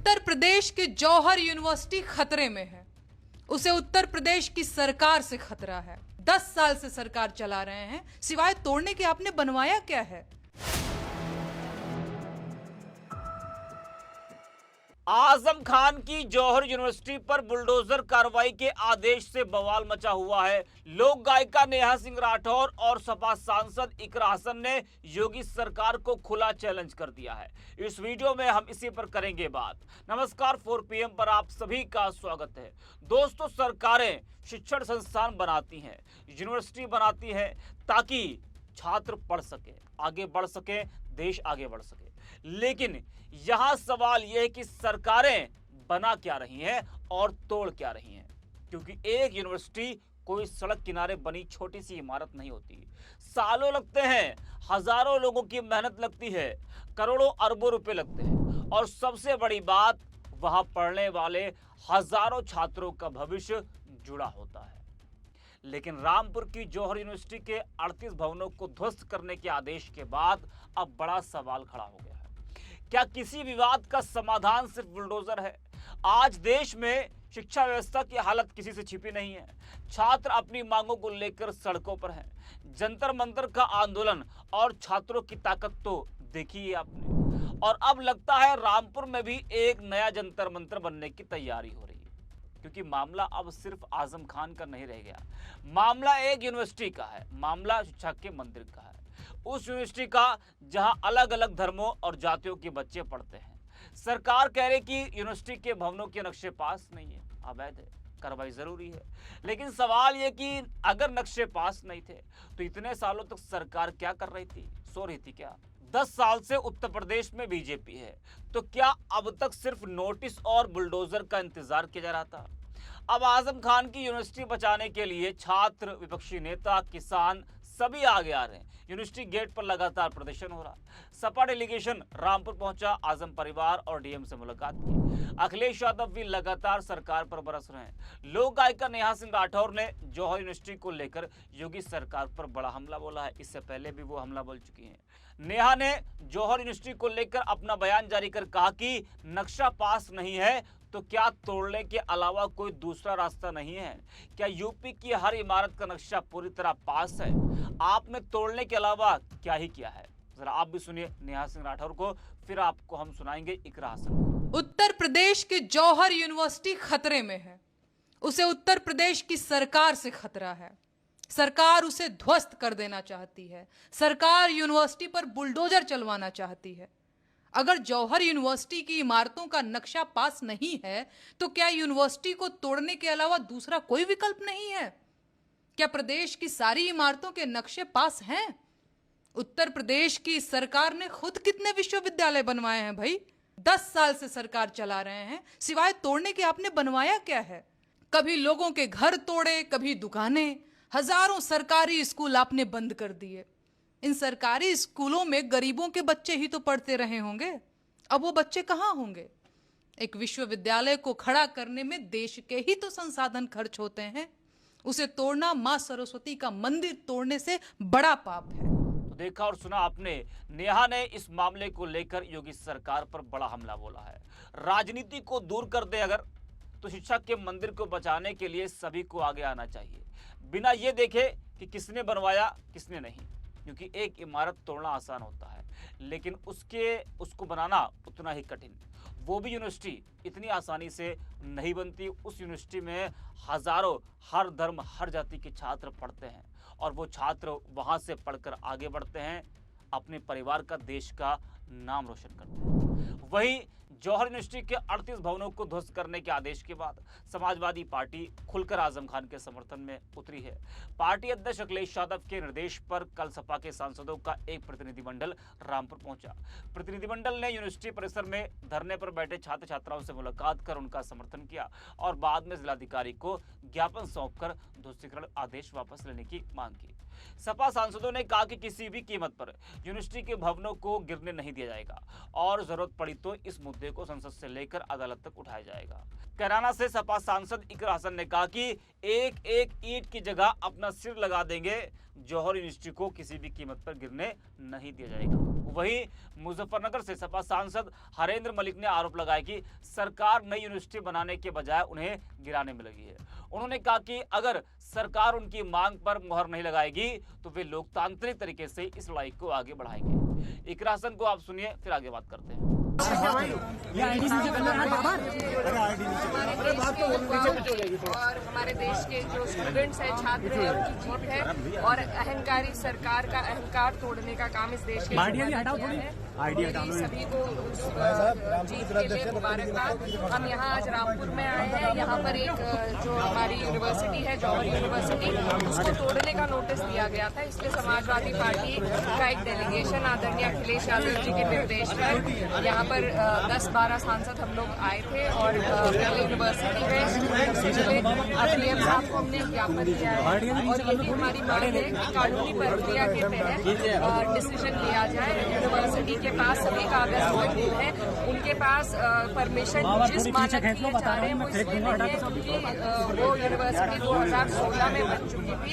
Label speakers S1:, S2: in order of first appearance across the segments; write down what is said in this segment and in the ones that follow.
S1: उत्तर प्रदेश के जौहर यूनिवर्सिटी खतरे में है। उसे उत्तर प्रदेश की सरकार से खतरा है। 10 साल से सरकार चला रहे हैं, सिवाय तोड़ने के आपने बनवाया क्या है?
S2: आजम खान की जौहर यूनिवर्सिटी पर बुलडोजर कार्रवाई के आदेश से बवाल मचा हुआ है। लोक गायिका नेहा सिंह राठौर और सपा सांसद इकरा हसन ने योगी सरकार को खुला चैलेंज कर दिया है। इस वीडियो में हम इसी पर करेंगे बात। नमस्कार, 4 PM पर आप सभी का स्वागत है। दोस्तों, सरकारें शिक्षण संस्थान बनाती हैं, यूनिवर्सिटी बनाती हैं ताकि छात्र पढ़ सके, आगे बढ़ सके, देश आगे बढ़ सके। लेकिन यहां सवाल यह है कि सरकारें बना क्या रही हैं और तोड़ क्या रही हैं, क्योंकि एक यूनिवर्सिटी कोई सड़क किनारे बनी छोटी सी इमारत नहीं होती। सालों लगते हैं, हजारों लोगों की मेहनत लगती है, करोड़ों अरबों रुपए लगते हैं और सबसे बड़ी बात, वहां पढ़ने वाले हजारों छात्रों का भविष्य जुड़ा होता है। लेकिन रामपुर की जौहर यूनिवर्सिटी के 38 भवनों को ध्वस्त करने के आदेश के बाद अब बड़ा सवाल खड़ा हो गया है। क्या किसी विवाद का समाधान सिर्फ बुलडोजर है? आज देश में शिक्षा व्यवस्था की हालत किसी से छिपी नहीं है। छात्र अपनी मांगों को लेकर सड़कों पर हैं। जंतर मंतर का आंदोलन और छात्रों की ताकत तो देखी है आपने। और अब लगता है रामपुर में भी एक नया जंतर मंतर बनने की तैयारी हो रही है, क्योंकि मामला अब सिर्फ आजम खान का नहीं रह गया। मामला एक यूनिवर्सिटी का है, मामला शिक्षा के मंदिर का है। उस यूनिवर्सिटी का जहां अलग अलग धर्मों और जातियों के बच्चे पढ़ते हैं। सरकार कह रही कि यूनिवर्सिटी के भवनों के नक्शे पास नहीं है, अवैध है, कार्रवाई जरूरी है। लेकिन सवाल यह कि अगर नक्शे पास नहीं थे तो इतने सालों तक सरकार क्या कर रही थी? सो रही थी क्या? 10 साल से उत्तर प्रदेश में बीजेपी है, तो क्या अब तक सिर्फ नोटिस और बुलडोजर का इंतजार किया जा रहा था? अब आजम खान की यूनिवर्सिटी बचाने के लिए छात्र, विपक्षी नेता, किसान सभी आगे आ रहे हैं। यूनिवर्सिटी गेट पर लगातार प्रदर्शन हो रहा। सपा डेलीगेशन रामपुर पहुंचा, आजम परिवार और डीएम से मुलाकात की। अखिलेश यादव भी लगातार सरकार पर बरस रहे हैं। लोक गायिका नेहा सिंह राठौर ने जौहर यूनिवर्सिटी को लेकर योगी सरकार पर बड़ा हमला बोला है। इससे पहले भी वो हमला बोल चुकी हैं। नेहा ने जौहर यूनिवर्सिटी को लेकर अपना बयान जारी कर कहा कि नक्शा पास नहीं है तो क्या तोड़ने के अलावा कोई दूसरा रास्ता नहीं है? क्या यूपी की हर इमारत का नक्शा पूरी तरह पास है? आपने तोड़ने के अलावा क्या ही किया है? जरा आप भी सुनिए नेहा सिंह राठौर को, फिर आपको हम सुनाएंगे इकरा हसन।
S1: उत्तर प्रदेश के जौहर यूनिवर्सिटी खतरे में है। उसे उत्तर प्रदेश की सरकार से खतरा है। सरकार उसे ध्वस्त कर देना चाहती है। सरकार यूनिवर्सिटी पर बुलडोजर चलवाना चाहती है। अगर जौहर यूनिवर्सिटी की इमारतों का नक्शा पास नहीं है तो क्या यूनिवर्सिटी को तोड़ने के अलावा दूसरा कोई विकल्प नहीं है? क्या प्रदेश की सारी इमारतों के नक्शे पास हैं? उत्तर प्रदेश की सरकार ने खुद कितने विश्वविद्यालय बनवाए हैं भाई? 10 साल से सरकार चला रहे हैं, सिवाय तोड़ने के आपने बनवाया क्या है? कभी लोगों के घर तोड़े, कभी दुकानें, हजारों सरकारी स्कूल आपने बंद कर दिए। इन सरकारी स्कूलों में गरीबों के बच्चे ही तो पढ़ते रहे होंगे। अब वो बच्चे कहाँ होंगे? एक विश्वविद्यालय को खड़ा करने में देश के ही तो संसाधन खर्च होते हैं। उसे तोड़ना मां सरस्वती का मंदिर तोड़ने से बड़ा पाप है।
S2: तो देखा और सुना आपने, नेहा ने इस मामले को लेकर योगी सरकार पर बड़ा हमला बोला है। राजनीति को दूर कर दे अगर, तो शिक्षा के मंदिर को बचाने के लिए सभी को आगे आना चाहिए, बिना ये देखे कि किसने बनवाया किसने नहीं। क्योंकि एक इमारत तोड़ना आसान होता है, लेकिन उसको बनाना उतना ही कठिन। वो भी यूनिवर्सिटी इतनी आसानी से नहीं बनती। उस यूनिवर्सिटी में हजारों, हर धर्म, हर जाति के छात्र पढ़ते हैं और वो छात्र वहाँ से पढ़कर आगे बढ़ते हैं, अपने परिवार का, देश का नाम रोशन करते हैं। वहीं जौहर यूनिवर्सिटी के 38 भवनों को ध्वस्त करने के आदेश के बाद समाजवादी पार्टी खुलकर आजम खान के समर्थन में उतरी है। पार्टी अध्यक्ष अखिलेश यादव के निर्देश पर कल सपा के सांसदों का एक प्रतिनिधिमंडल रामपुर पहुंचा। प्रतिनिधिमंडल ने यूनिवर्सिटी परिसर में धरने पर बैठे छात्र छात्राओं से मुलाकात कर उनका समर्थन किया और बाद में जिलाधिकारी को ज्ञापन सौंपकर ध्वस्तीकरण आदेश वापस लेने की मांग की। सपा सांसदों ने कहा कि किसी भी कीमत पर यूनिवर्सिटी के भवनों को गिरने नहीं दिया जाएगा और जरूरत पड़ी तो इस मुद्दे को संसद से लेकर अदालत तक उठाया जाएगा। कैराना से सपा सांसद इकरा हसन ने कहा कि एक एक ईंट की जगह अपना सिर लगा देंगे, जौहर यूनिवर्सिटी को किसी भी कीमत पर गिरने नहीं दिया जाएगा। वहीं मुजफ्फरनगर से सपा सांसद हरेंद्र मलिक ने आरोप लगाया कि सरकार नई यूनिवर्सिटी बनाने के बजाय उन्हें गिराने में लगी है। उन्होंने कहा कि अगर सरकार उनकी मांग पर मुहर नहीं लगाएगी तो वे लोकतांत्रिक तरीके से इस लड़ाई को आगे बढ़ाएंगे। इकरा हसन को आप सुनिए, फिर आगे बात करते हैं।
S3: और हमारे देश के जो स्टूडेंट्स हैं, छात्र हैं, उनकी जीत है और अहंकारी सरकार का अहंकार तोड़ने का काम इस देश के सभी को उस जीत के लिए मुबारकबाद। हम यहाँ आज रामपुर में आए हैं। यहाँ पर एक जो हमारी यूनिवर्सिटी है, जौहर यूनिवर्सिटी, उसको तोड़ने का नोटिस दिया गया था। इसलिए समाजवादी पार्टी का एक डेलीगेशन आदरणीय अखिलेश यादव जी के निर्देश पर यहाँ पर 10-12 सांसद हम लोग आए थे और यूनिवर्सिटी में डीएम साहब को हमने ज्ञापन दिया है और यही हमारी मांग है कि कानूनी प्रक्रिया के तहत डिसीजन लिया जाए। यूनिवर्सिटी के पास सभी कागज मौजूद हैं, उनके पास परमिशन जिस मानक दिए जा रहे हैं वो इसलिए नहीं है क्योंकि वो यूनिवर्सिटी 2016 में बन चुकी थी।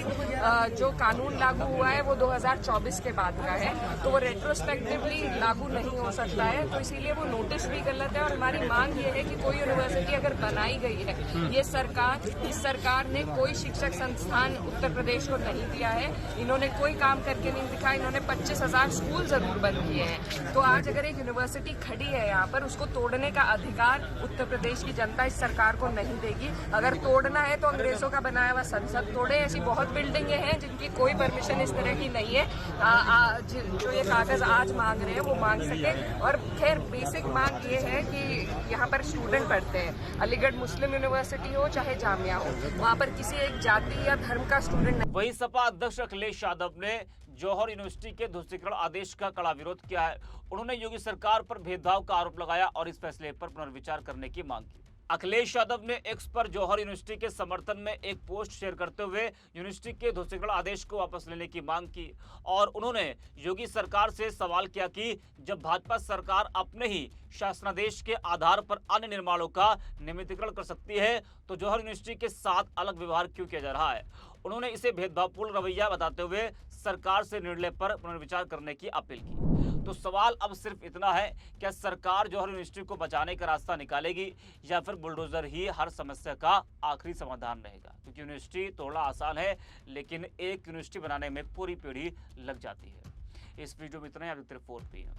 S3: जो कानून लागू हुआ है वो 2024 के बाद का है, तो वो रेट्रोस्पेक्टिवली लागू नहीं हो सकता है। तो इसीलिए वो नोटिस भी गलत है और हमारी मांग ये है कि कोई यूनिवर्सिटी अगर बनाई गई है, ये इस सरकार ने कोई शिक्षक संस्थान उत्तर प्रदेश को नहीं दिया है, इन्होंने कोई काम करके नहीं दिखा। इन्होंने 25,000 स्कूल जरूर बंद किए हैं। तो आज अगर एक यूनिवर्सिटी खड़ी है यहाँ पर, उसको तोड़ने का अधिकार उत्तर प्रदेश की जनता इस सरकार को नहीं देगी। अगर तोड़ना है तो अंग्रेजों का बनाया हुआ संसद तोड़े। ऐसी बहुत बिल्डिंगें हैं जिनकी कोई परमिशन इस तरह की नहीं है। जो ये कागज आज मांग रहे हैं वो मांग सके। और खैर बेसिक मांग ये है कि यहाँ पर स्टूडेंट पढ़ते हैं, अलीगढ़ मुस्लिम यूनिवर्सिटी हो चाहे जामिया हो, वहाँ पर किसी एक जाति या धर्म का स्टूडेंट नहीं।
S2: वहीं सपा अध्यक्ष अखिलेश यादव ने जौहर यूनिवर्सिटी के ध्वस्तीकरण आदेश का कड़ा विरोध किया है। उन्होंने योगी सरकार पर भेदभाव का आरोप लगाया और इस फैसले पर पुनर्विचार करने की मांग की। अखिलेश यादव ने एक्स पर जौहर यूनिवर्सिटी के समर्थन में एक पोस्ट शेयर करते हुए यूनिवर्सिटी के ध्वस्तीकरण आदेश को वापस लेने की मांग की और उन्होंने योगी सरकार से सवाल किया कि जब भाजपा सरकार अपने ही शासनादेश के आधार पर अन्य निर्माणों का नियमितीकरण कर सकती है तो जौहर यूनिवर्सिटी के साथ अलग व्यवहार क्यों किया जा रहा है। उन्होंने इसे भेदभावपूर्ण रवैया बताते हुए सरकार से निर्णय पर पुनर्विचार करने की अपील की। तो सवाल अब सिर्फ इतना है, क्या सरकार जौहर यूनिवर्सिटी को बचाने का रास्ता निकालेगी या फिर बुलडोजर ही हर समस्या का आखिरी समाधान रहेगा। क्योंकि यूनिवर्सिटी तोड़ना आसान है लेकिन एक यूनिवर्सिटी बनाने में पूरी पीढ़ी लग जाती है। इस वीडियो में इतना ही। अभी रिपोर्ट भी है।